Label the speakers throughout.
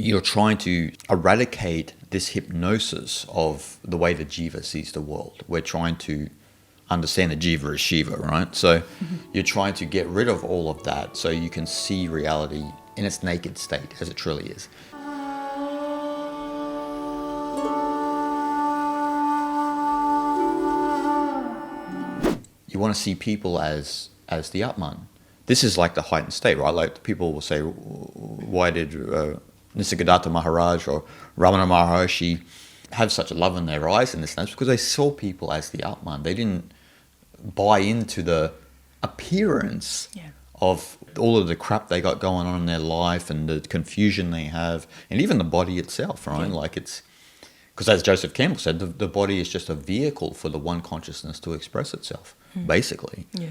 Speaker 1: you're trying to eradicate this hypnosis of the way the jiva sees the world. We're trying to understand the jiva as Shiva, right? So you're trying to get rid of all of that so you can see reality in its naked state as it truly is. You want to see people as the Atman. This is like the heightened state, right? Like people will say, why did Nisargadatta Maharaj or Ramana Maharshi have such a love in their eyes in this sense? Because they saw people as the Atman. They didn't buy into the appearance of all of the crap they got going on in their life and the confusion they have, and even the body itself, right? Like it's, because as Joseph Campbell said, the body is just a vehicle for the one consciousness to express itself, basically. Yeah.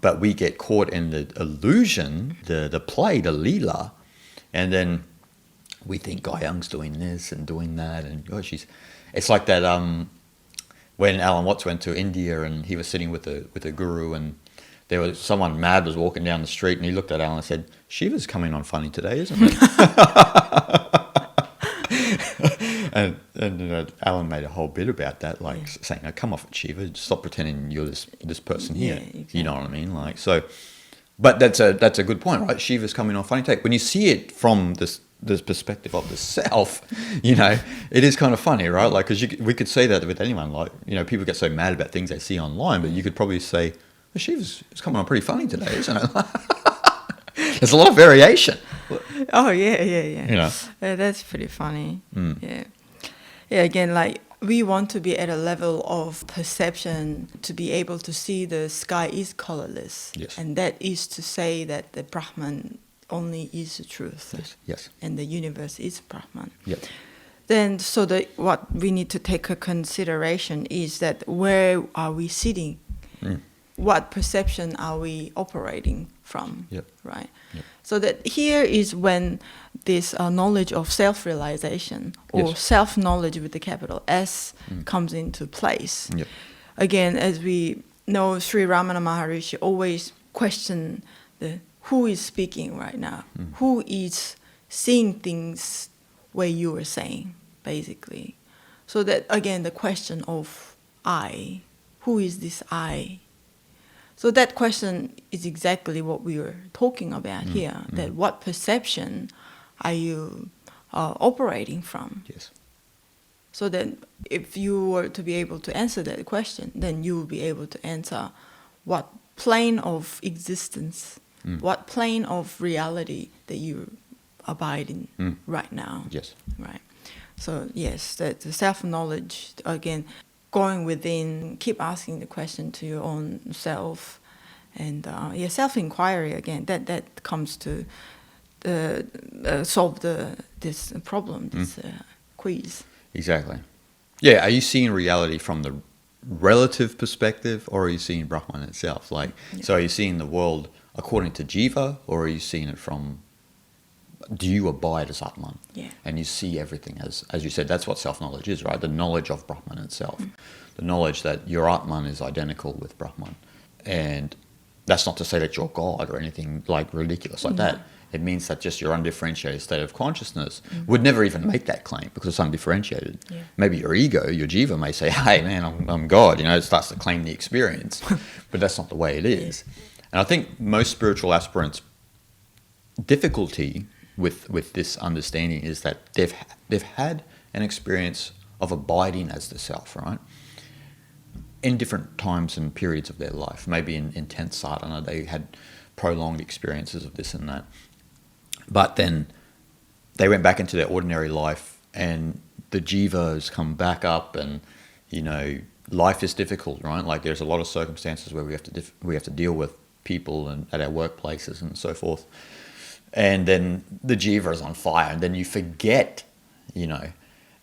Speaker 1: But we get caught in the illusion, the play, the leela, and then we think Guyang's doing this and doing that, and gosh, it's like that when Alan Watts went to India and he was sitting with a guru, and there was someone mad was walking down the street, and he looked at Alan and said, "Shiva's coming on funny today, isn't it?" and Alan made a whole bit about that, like saying, "No, come off it, Shiva. Stop pretending you're this person here." Exactly. You know what I mean? Like so, but that's a good point, right? Shiva's coming on funny today. When you see it from this perspective of the self, you know, it is kind of funny, right? Like, because we could say that with anyone. Like, you know, people get so mad about things they see online, but you could probably say, well, Shiva's coming on pretty funny today, isn't it? There's a lot of variation.
Speaker 2: Oh, yeah.
Speaker 1: You know?
Speaker 2: That's pretty funny. Yeah. Yeah, again, like, we want to be at a level of perception to be able to see the sky is colorless.
Speaker 1: Yes.
Speaker 2: And that is to say that the Brahman only is the truth.
Speaker 1: Yes.
Speaker 2: And the universe is Brahman.
Speaker 1: Yep.
Speaker 2: Then, so what we need to take a consideration is that where are we sitting? What perception are we operating from?
Speaker 1: Yep.
Speaker 2: Right?
Speaker 1: Yep.
Speaker 2: So that here is when this knowledge of self-realization or self-knowledge with the capital S comes into place.
Speaker 1: Yep.
Speaker 2: Again, as we know, Sri Ramana Maharshi always questioned who is speaking right now? Who is seeing things where you are saying, basically? So that, again, the question of I, who is this I? So that question is exactly what we were talking about here, that what perception are you operating from?
Speaker 1: Yes.
Speaker 2: So then if you were to be able to answer that question, then you will be able to answer what plane of existence, what plane of reality that you abide in right now.
Speaker 1: Yes.
Speaker 2: Right. So yes, that the self-knowledge, again, going within, keep asking the question to your own self, and self-inquiry again. That comes to solve this problem, this quiz.
Speaker 1: Exactly. Yeah. Are you seeing reality from the relative perspective, or are you seeing Brahman itself? Like, so are you seeing the world according to Jiva, or are you seeing it from? Do you abide as Atman?
Speaker 2: Yeah. And
Speaker 1: you see everything as you said, that's what self-knowledge is, right? The knowledge of Brahman itself. The knowledge that your Atman is identical with Brahman. And that's not to say that you're God or anything like ridiculous like that. It means that just your undifferentiated state of consciousness would never even make that claim because it's undifferentiated. Yeah. Maybe your ego, your jiva may say, hey man, I'm God, you know, it starts to claim the experience. But that's not the way it is. Yeah. And I think most spiritual aspirants' difficulty with this understanding is that they've had an experience of abiding as the self, right? In different times and periods of their life. Maybe in intense sadhana, they had prolonged experiences of this and that. But then they went back into their ordinary life and the jiva has come back up and, you know, life is difficult, right? Like there's a lot of circumstances where we have to deal with people and at our workplaces and so forth. And then the jiva is on fire and then you forget, you know.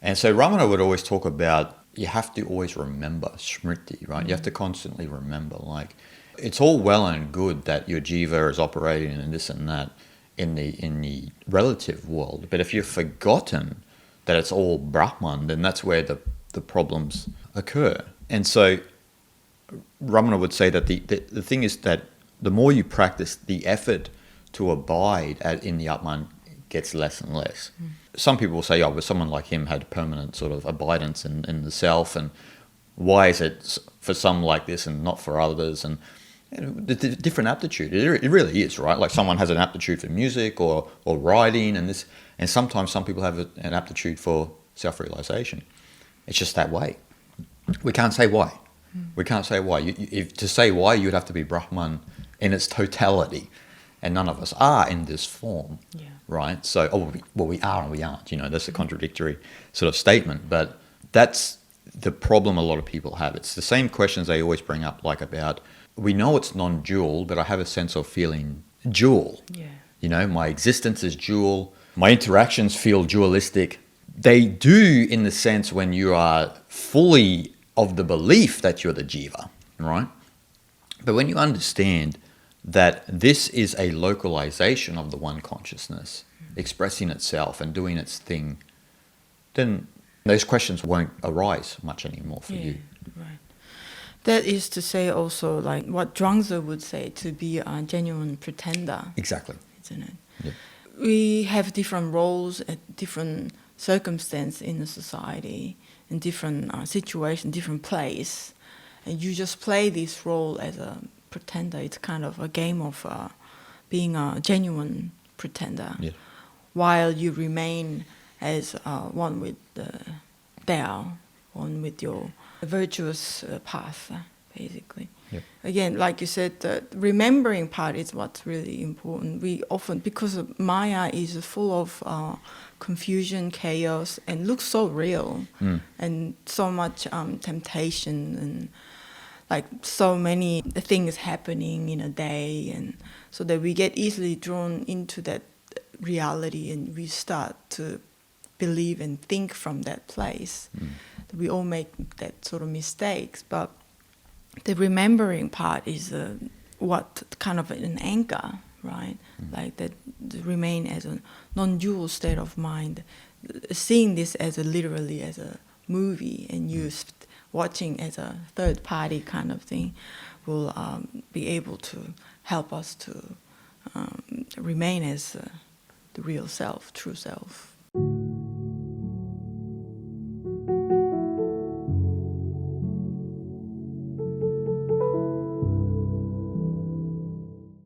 Speaker 1: And so Ramana would always talk about you have to always remember, smriti, right? You have to constantly remember, like, it's all well and good that your jiva is operating and this and that in the relative world. But if you've forgotten that it's all Brahman, then that's where the problems occur. And so Ramana would say that the thing is that the more you practice, the effort to abide in the Atman gets less and less. Some people will say, oh, but someone like him had permanent sort of abidance in the self, and why is it for some like this and not for others? And the different aptitude, it really is, right? Like someone has an aptitude for music or writing, and sometimes some people have an aptitude for self-realization. It's just that way. We can't say why. We can't say why. To say why, you'd have to be Brahman in its totality, and none of us are in this form, right? So, we are and we aren't. That's a contradictory sort of statement, but that's the problem a lot of people have. It's the same questions they always bring up, like about, we know it's non-dual, but I have a sense of feeling dual. My existence is dual. My interactions feel dualistic. They do, in the sense when you are fully of the belief that you're the jiva, right? But when you understand that this is a localization of the one consciousness, expressing itself and doing its thing, then those questions won't arise much anymore for you.
Speaker 2: Right. That is to say also, like what Zhuangzi would say, to be a genuine pretender.
Speaker 1: Exactly.
Speaker 2: Isn't it?
Speaker 1: Yeah.
Speaker 2: We have different roles at different circumstances in the society, in different situation, different place, and you just play this role as a pretender. It's kind of a game of being a genuine pretender, while you remain as one with the Tao, one with your virtuous path, basically. Again, like you said, the remembering part is what's really important. We often, because Maya is full of confusion, chaos, and looks so real, and so much temptation, and like so many things happening in a day, and so that we get easily drawn into that reality, and we start to believe and think from that place. We all make that sort of mistakes, but the remembering part is what kind of an anchor, right? Like that, remain as a non-dual state of mind, seeing this as literally as a movie, and you watching as a third party kind of thing, will be able to help us to remain as the real self, true self.